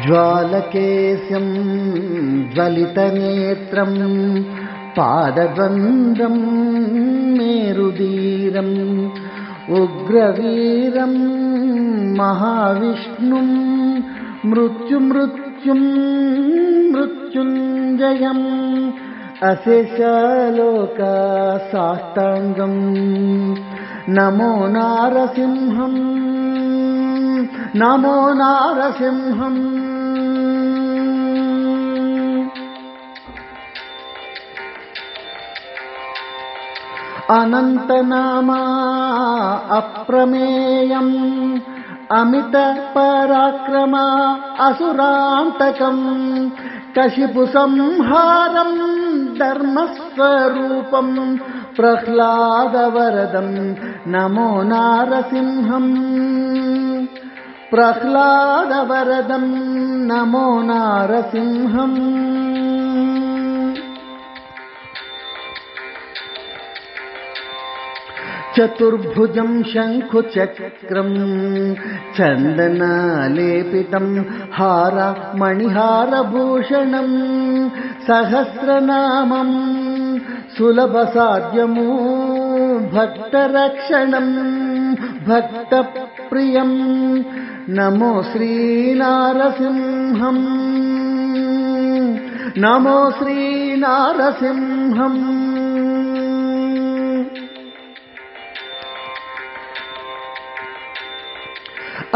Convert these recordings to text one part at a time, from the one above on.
ज्वालकेशं ज्वलितनेत्रं पादद्वन्द्वं मेरुधीरं उग्रवीरं महाविष्णुं मृत्युं मृत्युञ्जयम् अशेषलोकसाष्टाङ्गं नमो नारसिंहं नमो नारसिंहम् अनन्तनामा अप्रमेयम् अमितपराक्रमा असुरान्तकम् कशिपुसंहारम् धर्मस्वरूपम् प्रह्लादवरदम् नमो नारसिंहम् प्रह्लादवरदम् नमो नारसिंहम् चतुर्भुजं शङ्खुचक्रं चन्दनलेपितं हारमणिहारभूषणं सहस्रनामं सुलभसाध्यमो भक्तरक्षणं भक्तप्रियं नमो श्रीनारसिंहम् नमो श्रीनारसिंहम्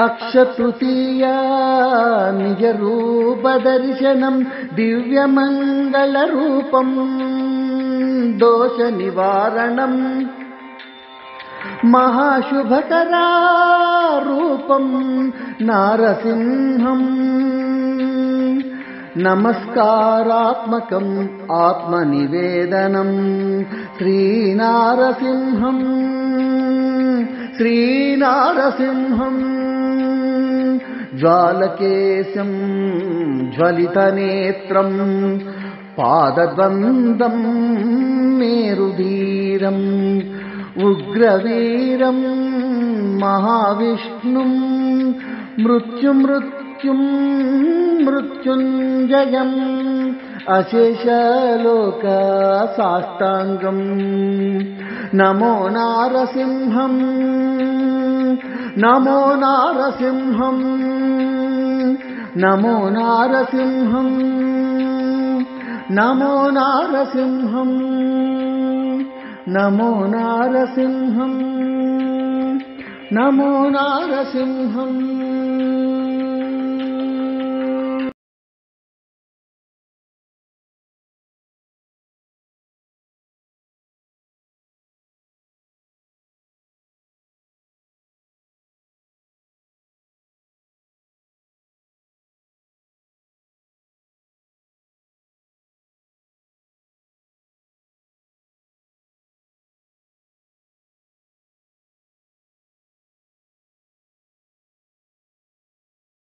अक्षतृतीया निजरूपदर्शनं दिव्यमङ्गलरूपं दोषनिवारणं महाशुभकरारूपं नारसिंहम् नमस्कारात्मकम् आत्मनिवेदनं श्रीनारसिंहम् श्रीनारसिंहम् ज्वालकेशं ज्वलितनेत्रं पादद्वन्द्वं मेरुधीरम् उग्रवीरं महाविष्णुं मृत्युं मृत्युञ्जयम् अशेषलोकसाष्टाङ्गम् नमो नारसिंहम् नमो नारसिंहम् नमो नारसिंहम् नमो नारसिंहम् नमो नारसिंहम् नमो नारसिंहम्